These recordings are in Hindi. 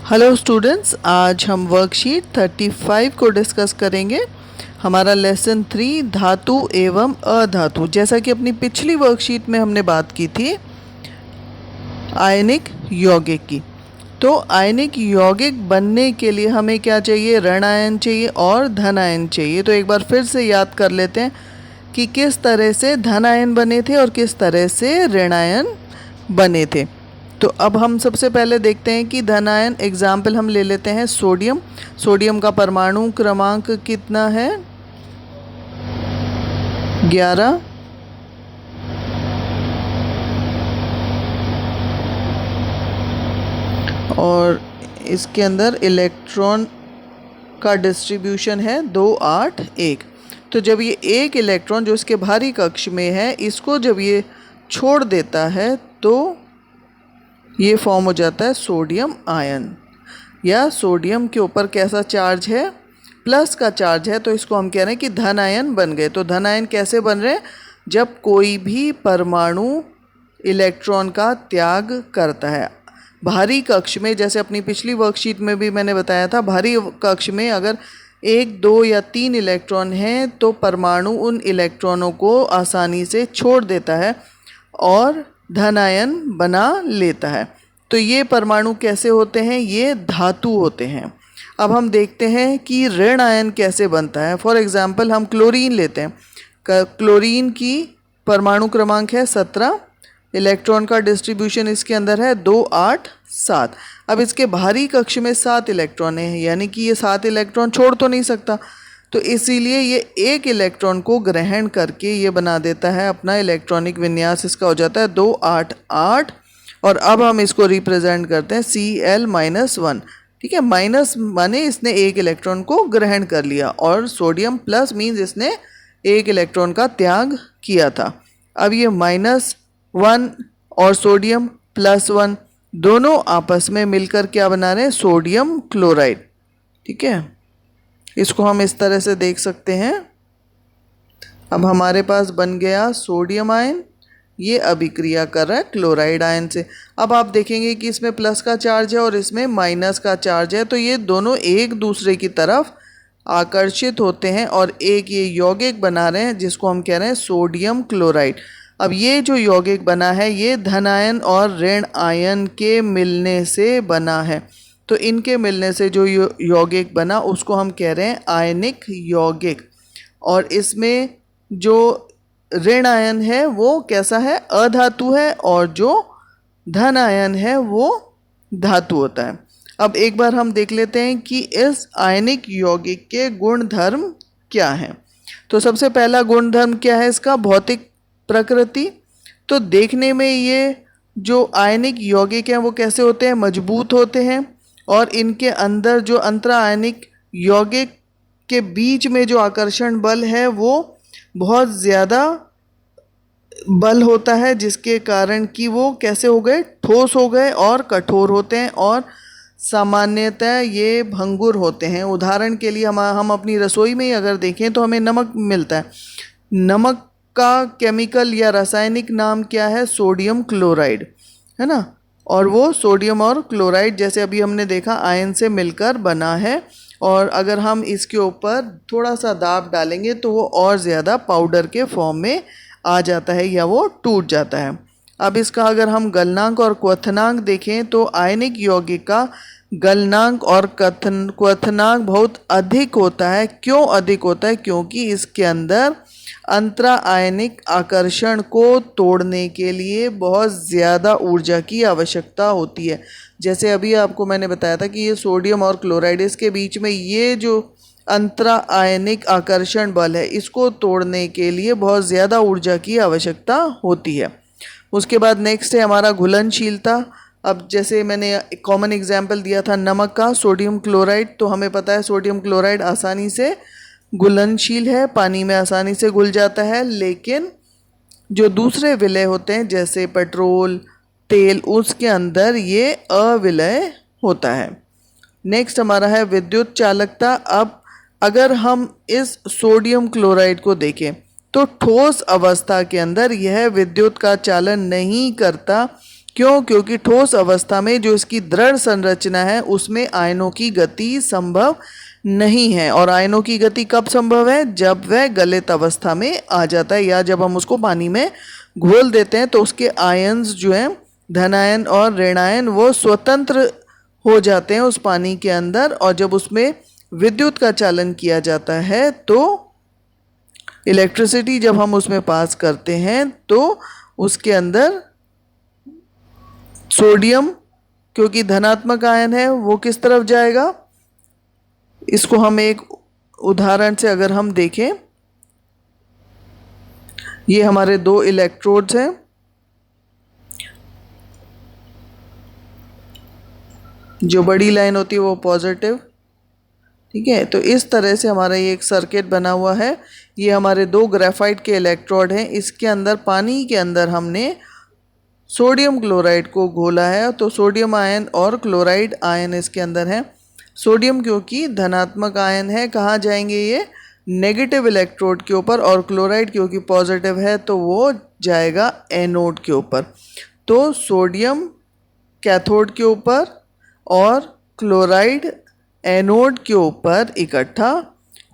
हेलो स्टूडेंट्स, आज हम वर्कशीट 35 को डिस्कस करेंगे। हमारा लेसन 3 धातु एवं अधातु। जैसा कि अपनी पिछली वर्कशीट में हमने बात की थी आयनिक यौगिक की। तो आयनिक यौगिक बनने के लिए हमें क्या चाहिए? ऋण आयन चाहिए और धन आयन चाहिए। तो एक बार फिर से याद कर लेते हैं कि किस तरह से धन आयन बने थे और किस तरह से ऋण आयन बने थे। तो अब हम सबसे पहले देखते हैं कि धन आयन एग्जाम्पल हम ले लेते हैं सोडियम। सोडियम का परमाणु क्रमांक कितना है? 11। और इसके अंदर इलेक्ट्रॉन का डिस्ट्रीब्यूशन है 2 8 1। तो जब ये एक इलेक्ट्रॉन जो इसके भारी कक्ष में है, इसको जब ये छोड़ देता है तो ये फॉर्म हो जाता है सोडियम आयन। या सोडियम के ऊपर कैसा चार्ज है? प्लस का चार्ज है, तो इसको हम कह रहे हैं कि धन आयन बन गए। तो धन आयन कैसे बन रहे हैं? जब कोई भी परमाणु इलेक्ट्रॉन का त्याग करता है भारी कक्ष में। जैसे अपनी पिछली वर्कशीट में भी मैंने बताया था, भारी कक्ष में अगर 1 2 या 3 इलेक्ट्रॉन हैं तो परमाणु उन इलेक्ट्रॉनों को आसानी से छोड़ देता है और धन आयन बना लेता है। तो ये परमाणु कैसे होते हैं? ये धातु होते हैं। अब हम देखते हैं कि ऋण आयन कैसे बनता है। फॉर एग्जांपल हम क्लोरीन लेते हैं। क्लोरीन की परमाणु क्रमांक है 17। इलेक्ट्रॉन का डिस्ट्रीब्यूशन इसके अंदर है 2 8 7। अब इसके भारी कक्ष में 7 इलेक्ट्रॉन हैं, यानी कि ये 7 इलेक्ट्रॉन छोड़ तो नहीं सकता। तो इसीलिए ये एक इलेक्ट्रॉन को ग्रहण करके ये बना देता है अपना इलेक्ट्रॉनिक विन्यास। इसका हो जाता है 2 8 8। और अब हम इसको रिप्रेजेंट करते हैं Cl-1। ठीक है, माइनस माने इसने एक इलेक्ट्रॉन को ग्रहण कर लिया और सोडियम प्लस मीन्स इसने एक इलेक्ट्रॉन का त्याग किया था। अब ये -1 और सोडियम +1 दोनों आपस में मिलकर क्या बना रहे हैं? Sodium chloride. ठीक है, इसको हम इस तरह से देख सकते हैं। अब हमारे पास बन गया सोडियम आयन, ये अभिक्रिया कर रहा है क्लोराइड आयन से। अब आप देखेंगे कि इसमें प्लस का चार्ज है और इसमें माइनस का चार्ज है, तो ये दोनों एक दूसरे की तरफ आकर्षित होते हैं और एक ये यौगिक बना रहे हैं जिसको हम कह रहे हैं सोडियम क्लोराइड। अब ये जो यौगिक बना है ये धन आयन और ऋण आयन के मिलने से बना है। तो इनके मिलने से जो यौगिक बना उसको हम कह रहे हैं आयनिक यौगिक। और इसमें जो ऋण आयन है वो कैसा है? अधातु है, और जो धन आयन है वो धातु होता है। अब एक बार हम देख लेते हैं कि इस आयनिक यौगिक के गुण धर्म क्या हैं। तो सबसे पहला गुण धर्म क्या है इसका? भौतिक प्रकृति। तो देखने में ये जो आयनिक यौगिक हैं वो कैसे होते हैं? मजबूत होते हैं, और इनके अंदर जो अंतरा आयनिक यौगिक के बीच में जो आकर्षण बल है वो बहुत ज़्यादा बल होता है, जिसके कारण कि वो कैसे हो गए? ठोस हो गए और कठोर होते हैं, और सामान्यतः ये भंगुर होते हैं। उदाहरण के लिए हम अपनी रसोई में ही अगर देखें तो हमें नमक मिलता है। नमक का केमिकल या रासायनिक नाम क्या है? सोडियम क्लोराइड, है ना। और वो सोडियम और क्लोराइड जैसे अभी हमने देखा आयन से मिलकर बना है, और अगर हम इसके ऊपर थोड़ा सा दाब डालेंगे तो वो और ज़्यादा पाउडर के फॉर्म में आ जाता है या वो टूट जाता है। अब इसका अगर हम गलनांक और क्वथनांक देखें तो आयनिक यौगिक का गलनांक और क्वथनांक बहुत अधिक होता है। क्यों अधिक होता है? क्योंकि इसके अंदर अंतरा आयनिक आकर्षण को तोड़ने के लिए बहुत ज़्यादा ऊर्जा की आवश्यकता होती है। जैसे अभी आपको मैंने बताया था कि ये सोडियम और क्लोराइड, इसके बीच में ये जो अंतरा आयनिक आकर्षण बल है इसको तोड़ने के लिए बहुत ज़्यादा ऊर्जा की आवश्यकता होती है। उसके बाद नेक्स्ट है हमारा घुलनशीलता। अब जैसे मैंने कॉमन एग्जाम्पल दिया था नमक का, सोडियम क्लोराइड, तो हमें पता है सोडियम क्लोराइड आसानी से घुलनशील है, पानी में आसानी से घुल जाता है। लेकिन जो दूसरे विलय होते हैं जैसे पेट्रोल, तेल, उसके अंदर ये अविलय होता है। नेक्स्ट हमारा है विद्युत चालकता। अब अगर हम इस सोडियम क्लोराइड को देखें तो ठोस अवस्था के अंदर यह विद्युत का चालन नहीं करता, क्यों? क्योंकि ठोस अवस्था में जो इसकी दृढ़ संरचना है उसमें आयनों की गति संभव नहीं है। और आयनों की गति कब संभव है? जब वह गलित अवस्था में आ जाता है या जब हम उसको पानी में घोल देते हैं तो उसके आयन्स जो हैं, धनायन और ऋणायन, वो स्वतंत्र हो जाते हैं उस पानी के अंदर। और जब उसमें विद्युत का चालन किया जाता है तो इलेक्ट्रिसिटी जब हम उसमें पास करते हैं तो उसके अंदर सोडियम, क्योंकि धनात्मक आयन है, वो किस तरफ जाएगा? इसको हम एक उदाहरण से अगर हम देखें, ये हमारे दो इलेक्ट्रोड्स हैं, जो बड़ी लाइन होती है वो पॉजिटिव, ठीक है। तो इस तरह से हमारा ये एक सर्किट बना हुआ है। ये हमारे दो ग्रेफाइट के इलेक्ट्रोड हैं, इसके अंदर पानी के अंदर हमने सोडियम क्लोराइड को घोला है। तो सोडियम आयन और क्लोराइड आयन इसके अंदर है। सोडियम क्योंकि धनात्मक आयन है, कहाँ जाएंगे ये? नेगेटिव इलेक्ट्रोड के ऊपर, और क्लोराइड क्योंकि पॉजिटिव है तो वो जाएगा एनोड के ऊपर। तो सोडियम कैथोड के ऊपर और क्लोराइड एनोड के ऊपर इकट्ठा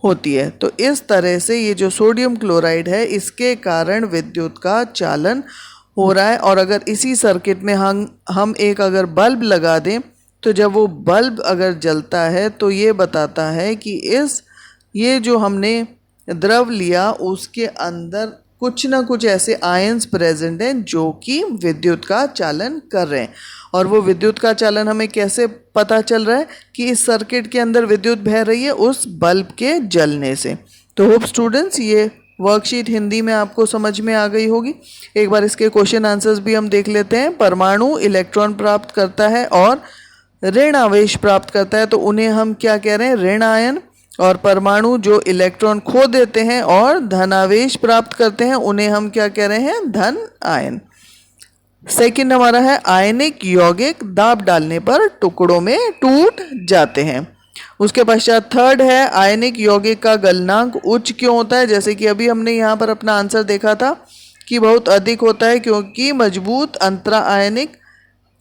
होती है। तो इस तरह से ये जो सोडियम क्लोराइड है इसके कारण विद्युत का चालन हो रहा है। और अगर इसी सर्किट में हम एक अगर बल्ब लगा दें तो जब वो बल्ब अगर जलता है तो ये बताता है कि ये जो हमने द्रव लिया उसके अंदर कुछ ना कुछ ऐसे आयंस प्रेजेंट हैं जो कि विद्युत का चालन कर रहे हैं। और वो विद्युत का चालन हमें कैसे पता चल रहा है? कि इस सर्किट के अंदर विद्युत बह रही है उस बल्ब के जलने से। तो होप स्टूडेंट्स ये वर्कशीट हिंदी में आपको समझ में आ गई होगी। एक बार इसके क्वेश्चन आंसर्स भी हम देख लेते हैं। परमाणु इलेक्ट्रॉन प्राप्त करता है और ऋण आवेश प्राप्त करता है तो उन्हें हम क्या कह रहे हैं? ऋण आयन। और परमाणु जो इलेक्ट्रॉन खो देते हैं और धनावेश प्राप्त करते हैं उन्हें हम क्या कह रहे हैं? धन आयन। सेकंड हमारा है आयनिक यौगिक दाब डालने पर टुकड़ों में टूट जाते हैं। उसके पश्चात थर्ड है आयनिक यौगिक का गलनांक उच्च क्यों होता है? जैसे कि अभी हमने यहाँ पर अपना आंसर देखा था कि बहुत अधिक होता है, क्योंकि मजबूत अंतरा आयनिक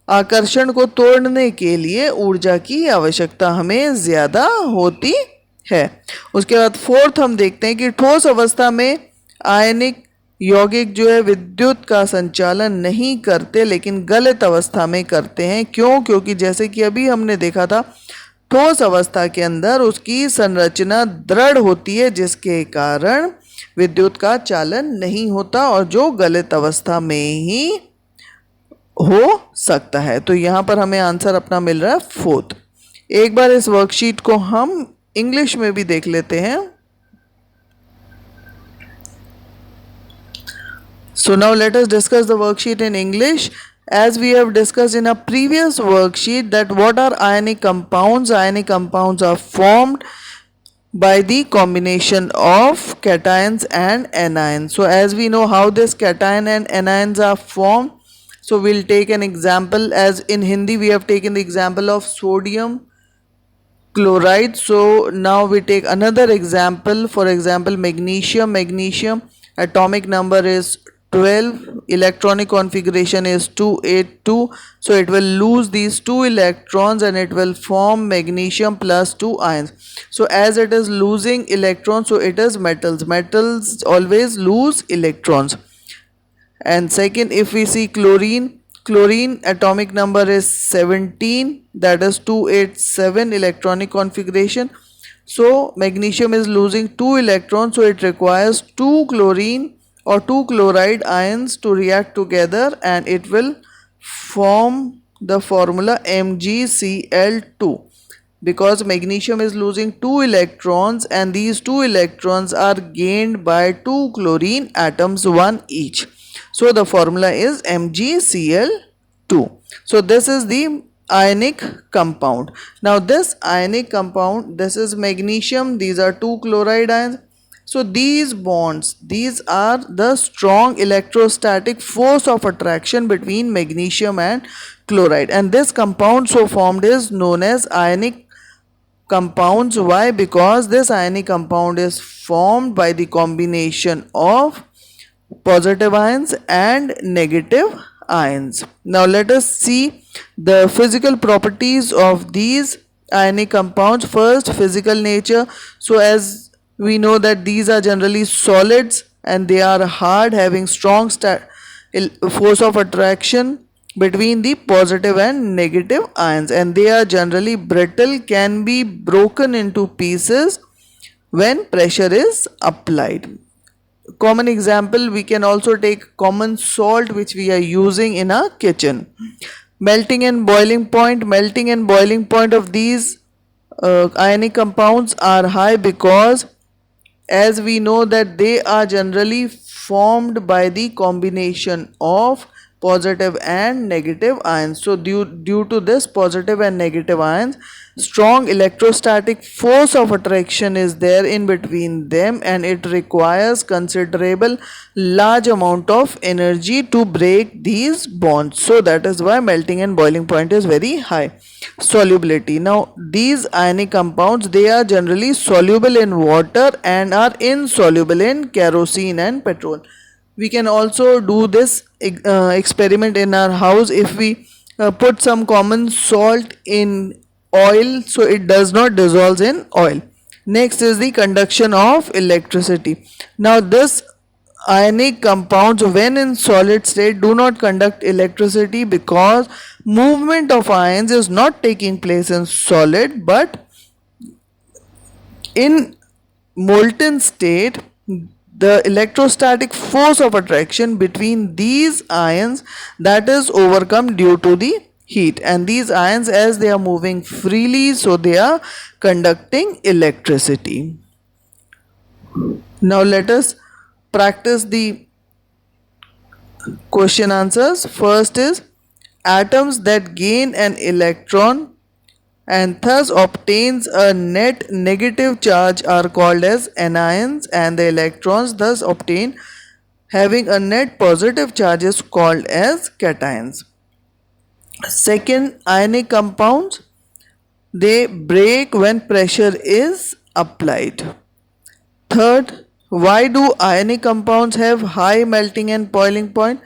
आकर्षण को तोड़ने के लिए ऊर्जा की आवश्यकता हमें ज़्यादा होती है। उसके बाद फोर्थ हम देखते हैं कि ठोस अवस्था में आयनिक यौगिक जो है विद्युत का संचालन नहीं करते लेकिन गलित अवस्था में करते हैं। क्यों? क्योंकि जैसे कि अभी हमने देखा था ठोस अवस्था के अंदर उसकी संरचना दृढ़ होती है जिसके कारण विद्युत का चालन नहीं होता और जो गलित अवस्था में ही हो सकता है। तो यहाँ पर हमें आंसर अपना मिल रहा है फोर्थ। एक बार इस वर्कशीट को हम इंग्लिश में भी देख लेते हैं। So now let us discuss the worksheet in English. As we have discussed in a previous worksheet that what are ionic compounds? Ionic compounds are formed by the combination of cations and anions. So as we know how this cation and anions are formed, so we'll take an example. As in Hindi we have taken the example of sodium chloride. So now we take another example. For example, magnesium. Magnesium atomic number is 12, electronic configuration is 282. So it will lose these 2 electrons and it will form magnesium plus 2 ions. So as it is losing electrons, so it is metals. Metals always lose electrons. And second, if we see chlorine, chlorine atomic number is 17, that is 287 electronic configuration. So magnesium is losing 2 electrons, so it requires 2 chlorine or 2 chloride ions to react together and it will form the formula MgCl2, because magnesium is losing 2 electrons and these 2 electrons are gained by 2 chlorine atoms, one each. So the formula is MgCl2. So this is the ionic compound. Now this ionic compound, this is magnesium, these are 2 chloride ions. So these bonds, these are the strong electrostatic force of attraction between magnesium and chloride, and this compound so formed is known as ionic compounds. Why? Because this ionic compound is formed by the combination of positive ions and negative ions. Now let us see the physical properties of these ionic compounds. First, physical nature. So as we know that these are generally solids and they are hard, having strong force of attraction between the positive and negative ions, and they are generally brittle, can be broken into pieces when pressure is applied. Common example, we can also take common salt which we are using in our kitchen. Melting and boiling point of these ionic compounds are high because as we know that they are generally formed by the combination of positive and negative ions. So due to this positive and negative ions, strong electrostatic force of attraction is there in between them, and it requires considerable large amount of energy to break these bonds. So that is why melting and boiling point is very high. Solubility. Now these ionic compounds, they are generally soluble in water and are insoluble in kerosene and petrol. We can also do this experiment in our house. If we put some common salt in oil, so it does not dissolve in oil. Next is the conduction of electricity. Now this ionic compounds, when in solid state, do not conduct electricity because movement of ions is not taking place in solid, but in molten state the electrostatic force of attraction between these ions, that is overcome due to the heat, and these ions, as they are moving freely, so they are conducting electricity. Now let us practice the question answers. First is, atoms that gain an electron and thus obtains a net negative charge are called as anions, and the electrons thus obtained having a net positive charge is called as cations. Second, ionic compounds, they break when pressure is applied. Third, why do ionic compounds have high melting and boiling point?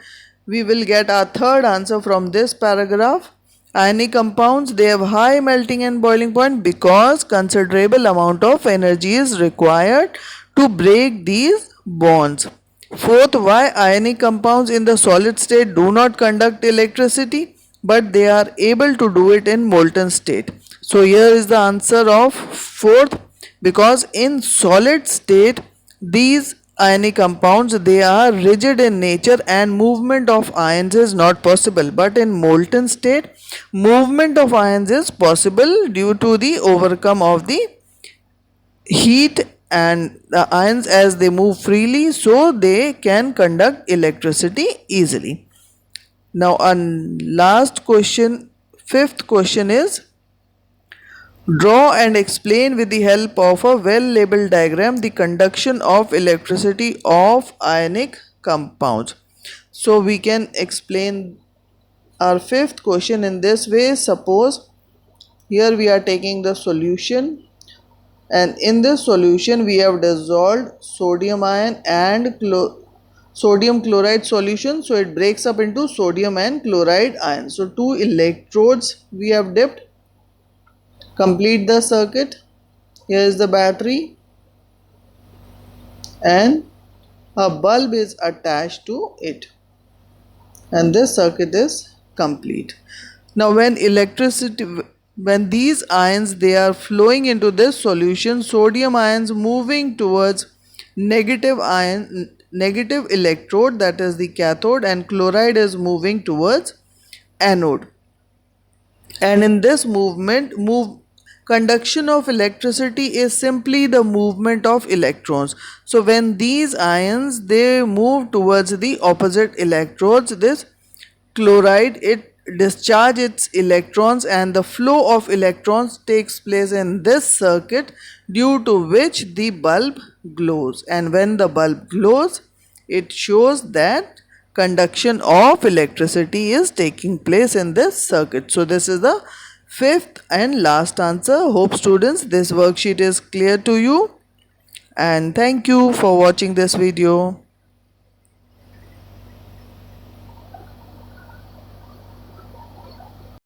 We will get our third answer from this paragraph. Ionic compounds, they have high melting and boiling point because considerable amount of energy is required to break these bonds. Fourth, why ionic compounds in the solid state do not conduct electricity but they are able to do it in molten state. So here is the answer of fourth, because in solid state these ionic compounds, they are rigid in nature and movement of ions is not possible, but in molten state movement of ions is possible due to the overcome of the heat, and the ions, as they move freely, so they can conduct electricity easily. Now our last question, fifth question is, draw and explain with the help of a well-labeled diagram the conduction of electricity of ionic compounds. So we can explain our fifth question in this way. Suppose here we are taking the solution, and in this solution we have dissolved sodium ion and sodium chloride solution, so it breaks up into sodium and chloride ion. So two electrodes we have dipped. Complete the circuit. Here is the battery and a bulb is attached to it, and this circuit is complete. Now when these ions, they are flowing into this solution, sodium ions moving towards negative electrode, that is the cathode, and chloride is moving towards anode. And in this conduction of electricity is simply the movement of electrons. So when these ions, they move towards the opposite electrodes, this chloride, it discharge its electrons, and the flow of electrons takes place in this circuit, due to which the bulb glows, and when the bulb glows, it shows that conduction of electricity is taking place in this circuit. So this is the fifth and last answer. Hope students this worksheet is clear to you, and thank you for watching this video.